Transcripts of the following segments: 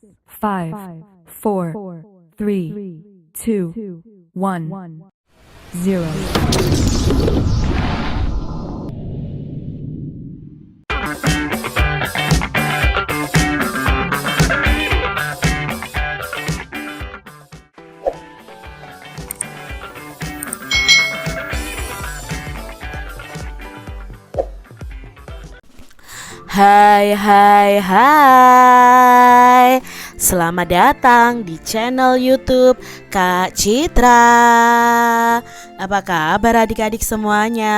5, 4, 3, 2, 1, 0. Hai, selamat datang di channel YouTube Kak Citra. Apa kabar adik-adik semuanya?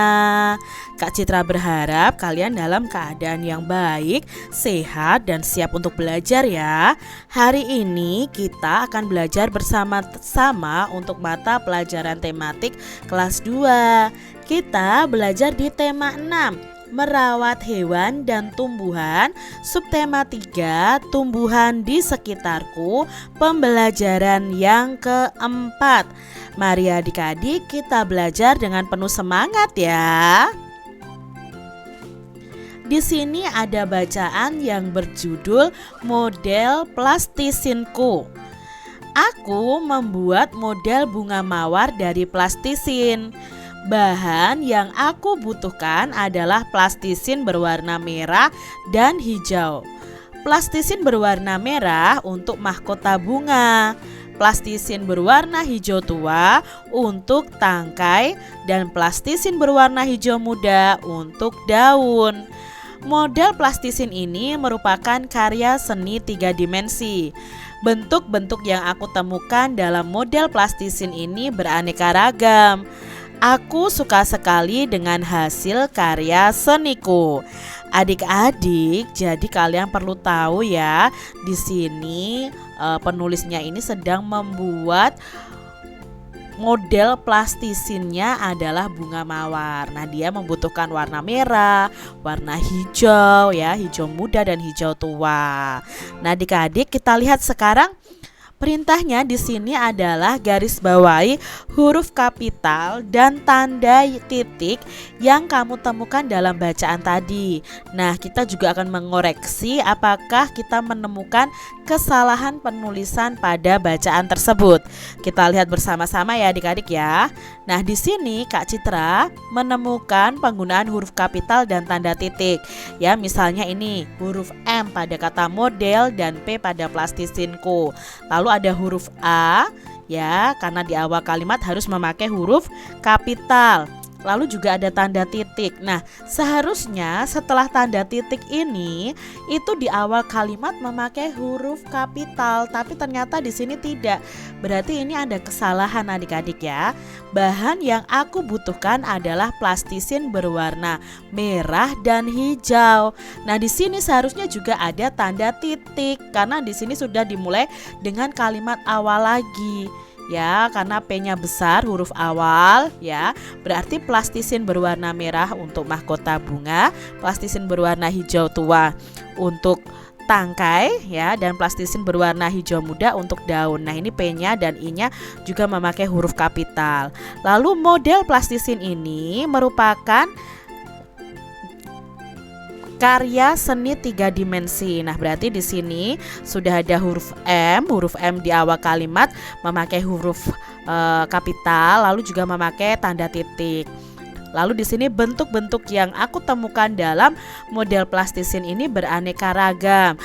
Kak Citra berharap kalian dalam keadaan yang baik, sehat, dan siap untuk belajar ya. Hari ini kita akan belajar bersama-sama untuk mata pelajaran tematik kelas 2. Kita belajar di tema 6, merawat hewan dan tumbuhan, subtema 3, tumbuhan di sekitarku, pembelajaran yang keempat. Mari adik-adik kita belajar dengan penuh semangat ya. Di sini ada bacaan yang berjudul model plastisinku. Aku membuat model bunga mawar dari plastisin. Bahan yang aku butuhkan adalah plastisin berwarna merah dan hijau. Plastisin berwarna merah untuk mahkota bunga, plastisin berwarna hijau tua untuk tangkai, dan plastisin berwarna hijau muda untuk daun. Model plastisin ini merupakan karya seni 3 dimensi. Bentuk-bentuk yang aku temukan dalam model plastisin ini beraneka ragam. Aku suka sekali dengan hasil karya seniku. Adik-adik, jadi kalian perlu tahu ya, di sini penulisnya ini sedang membuat model plastisinnya adalah bunga mawar. Nah, dia membutuhkan warna merah, warna hijau ya, hijau muda dan hijau tua. Nah, adik-adik kita lihat sekarang. Perintahnya di sini adalah garis bawahi huruf kapital dan tanda titik yang kamu temukan dalam bacaan tadi. Nah, kita juga akan mengoreksi apakah kita menemukan kesalahan penulisan pada bacaan tersebut. Kita lihat bersama-sama ya adik-adik ya. Nah, di sini Kak Citra menemukan penggunaan huruf kapital dan tanda titik. Ya, misalnya ini huruf M pada kata model dan P pada plastisinku. Lalu ada huruf A ya, karena di awal kalimat harus memakai huruf kapital. Lalu juga ada tanda titik. Nah, seharusnya setelah tanda titik ini itu di awal kalimat memakai huruf kapital, tapi ternyata di sini tidak. Berarti ini ada kesalahan adik-adik ya. Bahan yang aku butuhkan adalah plastisin berwarna merah dan hijau. Nah, di sini seharusnya juga ada tanda titik karena di sini sudah dimulai dengan kalimat awal lagi. Ya, karena P-nya besar huruf awal ya. Berarti plastisin berwarna merah untuk mahkota bunga, plastisin berwarna hijau tua untuk tangkai ya, dan plastisin berwarna hijau muda untuk daun. Nah, ini P-nya dan I-nya juga memakai huruf kapital. Lalu model plastisin ini merupakan karya seni 3 dimensi. Nah, berarti di sini sudah ada huruf M di awal kalimat memakai huruf kapital, lalu juga memakai tanda titik. Lalu di sini bentuk-bentuk yang aku temukan dalam model plastisin ini beraneka ragam.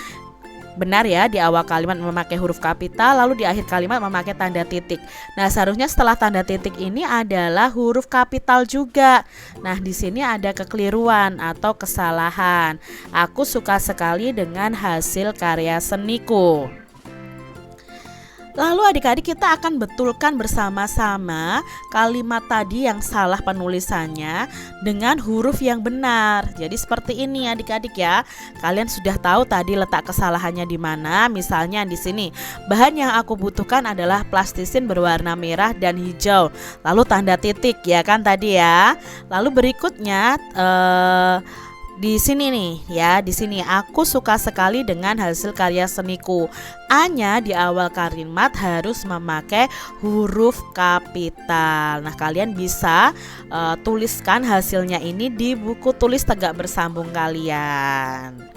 Benar ya, di awal kalimat memakai huruf kapital, lalu di akhir kalimat memakai tanda titik. Nah, seharusnya setelah tanda titik ini adalah huruf kapital juga. Nah, di sini ada kekeliruan atau kesalahan. Aku suka sekali dengan hasil karya seniku. Lalu adik-adik kita akan betulkan bersama-sama kalimat tadi yang salah penulisannya dengan huruf yang benar. Jadi seperti ini adik-adik ya. Kalian sudah tahu tadi letak kesalahannya di mana. Misalnya di sini, bahan yang aku butuhkan adalah plastisin berwarna merah dan hijau. Lalu tanda titik ya kan tadi ya. Lalu berikutnya di sini nih ya, di sini aku suka sekali dengan hasil karya seniku. A-nya di awal kalimat harus memakai huruf kapital. Nah, kalian bisa tuliskan hasilnya ini di buku tulis tegak bersambung kalian.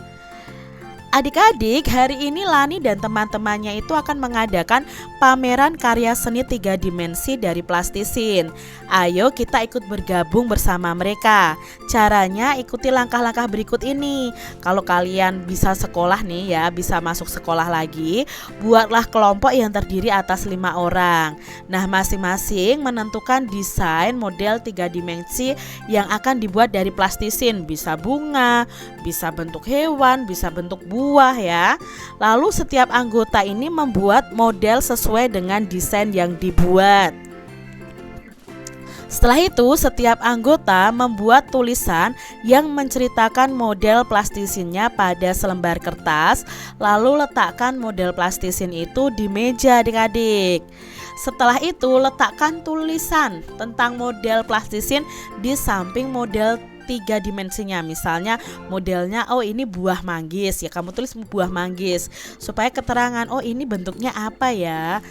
Adik-adik, hari ini Lani dan teman-temannya itu akan mengadakan pameran karya seni 3 dimensi dari plastisin. Ayo kita ikut bergabung bersama mereka. Caranya ikuti langkah-langkah berikut ini. Kalau kalian bisa sekolah nih ya, bisa masuk sekolah lagi, buatlah kelompok yang terdiri atas 5 orang. Nah, masing-masing menentukan desain model 3 dimensi yang akan dibuat dari plastisin. Bisa bunga, bisa bentuk hewan, bisa bentuk buah ya. Lalu setiap anggota ini membuat model sesuai dengan desain yang dibuat. Setelah itu setiap anggota membuat tulisan yang menceritakan model plastisinnya pada selembar kertas. Lalu letakkan model plastisin itu di meja adik-adik. Setelah itu letakkan tulisan tentang model plastisin di samping model 3 dimensinya. Misalnya modelnya ini buah manggis ya, kamu tulis buah manggis supaya keterangan ini bentuknya apa ya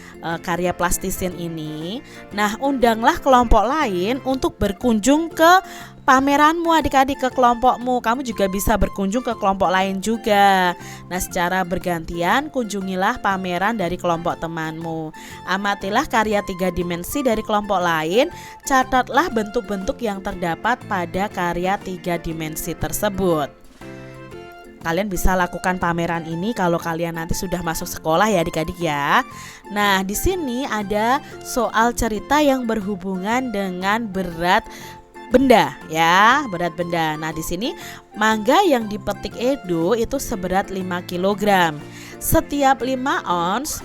karya plastisin ini. Nah, undanglah kelompok lain untuk berkunjung ke pameranmu adik-adik, ke kelompokmu. Kamu juga bisa berkunjung ke kelompok lain juga. Nah, secara bergantian kunjungilah pameran dari kelompok temanmu. Amatilah karya 3 dimensi dari kelompok lain. Catatlah bentuk-bentuk yang terdapat pada karya 3 dimensi tersebut. Kalian bisa lakukan pameran ini kalau kalian nanti sudah masuk sekolah ya adik-adik ya. Nah, di sini ada soal cerita yang berhubungan dengan berat benda ya, berat benda. Nah, di sini mangga yang dipetik Edo itu seberat 5 kg. Setiap 5 ons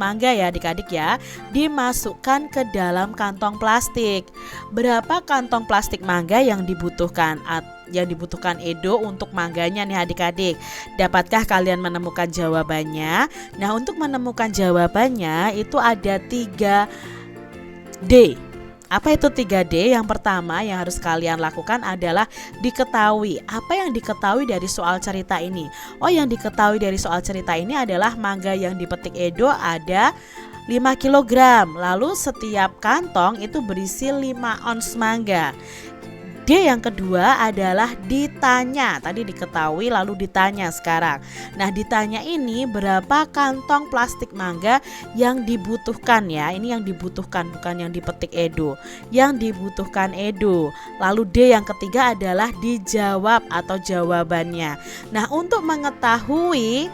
mangga ya adik-adik ya, dimasukkan ke dalam kantong plastik. Berapa kantong plastik mangga yang dibutuhkan Edo untuk mangganya nih adik-adik? Dapatkah kalian menemukan jawabannya? Nah, untuk menemukan jawabannya itu ada 3D. Apa itu 3D? Yang pertama yang harus kalian lakukan adalah diketahui. Apa yang diketahui dari soal cerita ini? Yang diketahui dari soal cerita ini adalah mangga yang dipetik Edo ada 5 kg. Lalu setiap kantong itu berisi 5 ons mangga. D yang kedua adalah ditanya. Tadi diketahui lalu ditanya sekarang. Nah, ditanya ini berapa kantong plastik mangga yang dibutuhkan ya. Ini yang dibutuhkan, bukan yang dipetik Edo. Yang dibutuhkan Edo. Lalu D yang ketiga adalah dijawab atau jawabannya. Nah, untuk mengetahui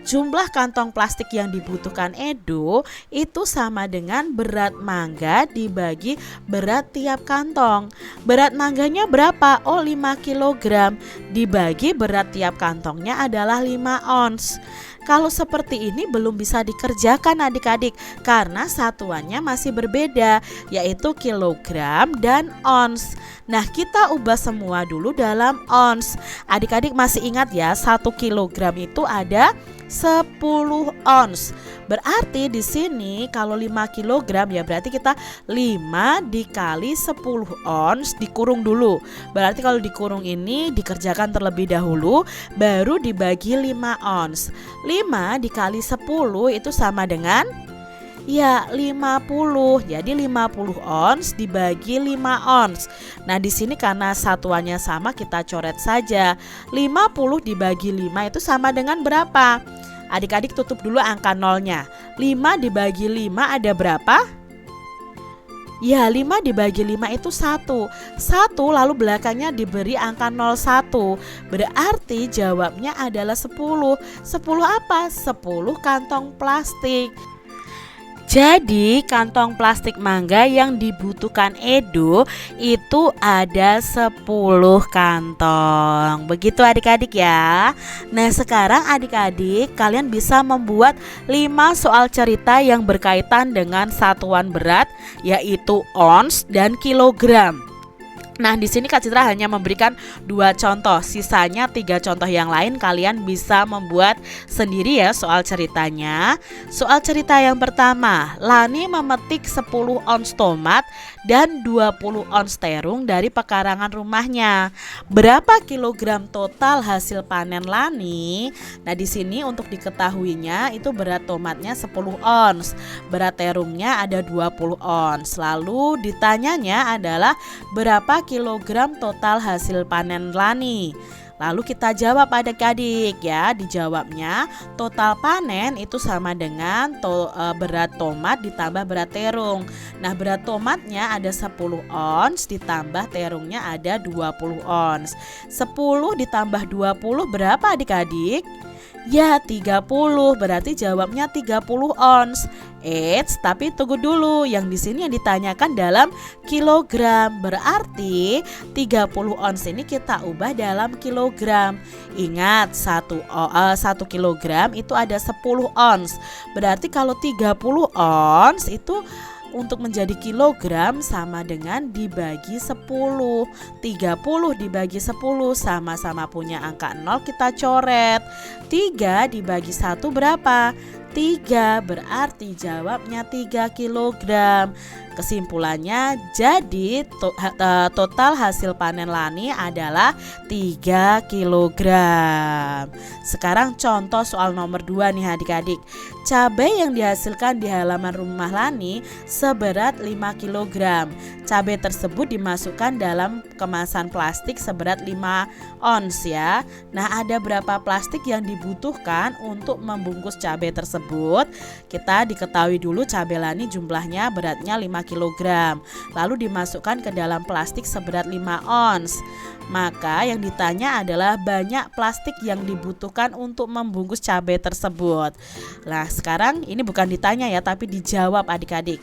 jumlah kantong plastik yang dibutuhkan Edo itu sama dengan berat mangga dibagi berat tiap kantong. Berat mangganya berapa? 5 kg dibagi berat tiap kantongnya adalah 5 ons. Kalau seperti ini belum bisa dikerjakan adik-adik karena satuannya masih berbeda, yaitu kilogram dan ons. Nah, kita ubah semua dulu dalam ons. Adik-adik masih ingat ya, 1 kilogram itu ada 10 ons. Berarti di sini kalau 5 kg ya berarti kita 5 dikali 10 ons dikurung dulu. Berarti kalau dikurung ini dikerjakan terlebih dahulu baru dibagi 5 ons. 5 dikali 10 itu sama dengan 50. Jadi 50 ons dibagi 5 ons. Nah, di sini karena satuannya sama kita coret saja. 50 dibagi 5 itu sama dengan berapa? Adik-adik tutup dulu angka nolnya. 5 dibagi 5 ada berapa? 5 dibagi 5 itu 1 lalu belakangnya diberi angka 01. Berarti jawabnya adalah 10. 10 apa? 10 kantong plastik. Jadi kantong plastik mangga yang dibutuhkan Edo itu ada 10 kantong. Begitu adik-adik ya. Nah, sekarang adik-adik kalian bisa membuat 5 soal cerita yang berkaitan dengan satuan berat, yaitu ons dan kilogram. Nah, di sini Kak Citra hanya memberikan 2 contoh, sisanya 3 contoh yang lain kalian bisa membuat sendiri ya soal ceritanya. Soal cerita yang pertama, Lani memetik 10 ons tomat dan 20 ons terung dari pekarangan rumahnya. Berapa kilogram total hasil panen Lani? Nah, di sini untuk diketahuinya itu berat tomatnya 10 ons, berat terungnya ada 20 ons. Lalu ditanyanya adalah berapa kilogram total hasil panen Lani? Lalu kita jawab adik-adik ya. Dijawabnya total panen itu sama dengan berat tomat ditambah berat terung. Nah, berat tomatnya ada 10 ons ditambah terungnya ada 20 ons. 10 ditambah 20 berapa adik-adik? Ya, 30. Berarti jawabnya 30 ons. Tapi tunggu dulu. Yang di sini yang ditanyakan dalam kilogram. Berarti 30 ons ini kita ubah dalam kilogram. Ingat, 1 kilogram itu ada 10 ons. Berarti kalau 30 ons itu untuk menjadi kilogram sama dengan dibagi 10. 30 dibagi 10 sama-sama punya angka 0 kita coret. 3 dibagi 1 berapa? 3, berarti jawabnya 3 kilogram. Kesimpulannya jadi total hasil panen Lani adalah 3 kilogram. Sekarang contoh soal nomor 2 nih adik-adik. Cabai yang dihasilkan di halaman rumah Lani seberat 5 kilogram. Cabai tersebut dimasukkan dalam kemasan plastik seberat 5 ons ya. Nah, ada berapa plastik yang dibutuhkan untuk membungkus cabai tersebut? Kita diketahui dulu cabai Lani jumlahnya beratnya 5 kilogram. Lalu dimasukkan ke dalam plastik seberat 5 ons. Maka yang ditanya adalah banyak plastik yang dibutuhkan untuk membungkus cabai tersebut. Nah, sekarang ini bukan ditanya ya, tapi dijawab adik-adik.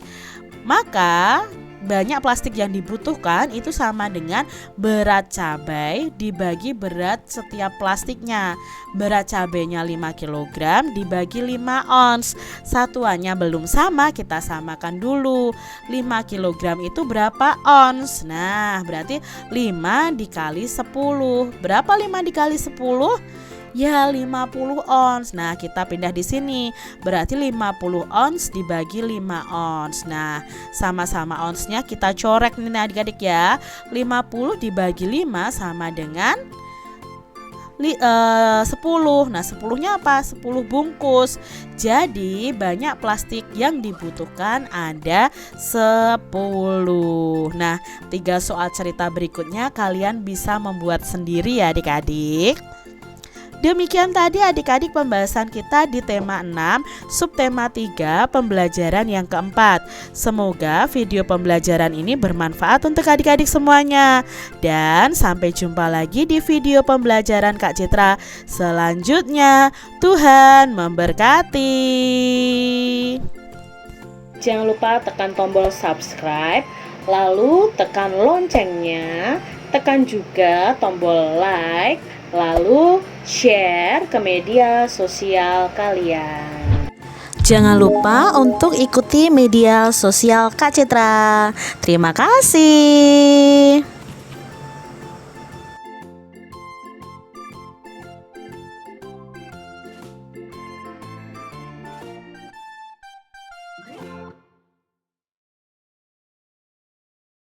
Maka banyak plastik yang dibutuhkan itu sama dengan berat cabai dibagi berat setiap plastiknya. Berat cabainya 5 kg dibagi 5 ons. Satuannya belum sama, kita samakan dulu. 5 kg itu berapa ons? Nah, berarti 5 dikali 10. Berapa 5 dikali 10? Ya, 50 ons. Nah, kita pindah di sini. Berarti 50 ons dibagi 5 ons. Nah, sama-sama onsnya kita corek nih adik-adik ya. 50 dibagi 5 sama dengan 10. Nah, 10-nya apa? 10 bungkus. Jadi banyak plastik yang dibutuhkan ada 10. Nah, 3 soal cerita berikutnya kalian bisa membuat sendiri ya adik-adik. Demikian tadi adik-adik pembahasan kita di tema 6, subtema 3, pembelajaran yang keempat. Semoga video pembelajaran ini bermanfaat untuk adik-adik semuanya. Dan sampai jumpa lagi di video pembelajaran Kak Citra selanjutnya. Tuhan memberkati. Jangan lupa tekan tombol subscribe, lalu tekan loncengnya, tekan juga tombol like, lalu share ke media sosial kalian. Jangan lupa untuk ikuti media sosial Kak Citra. Terima kasih.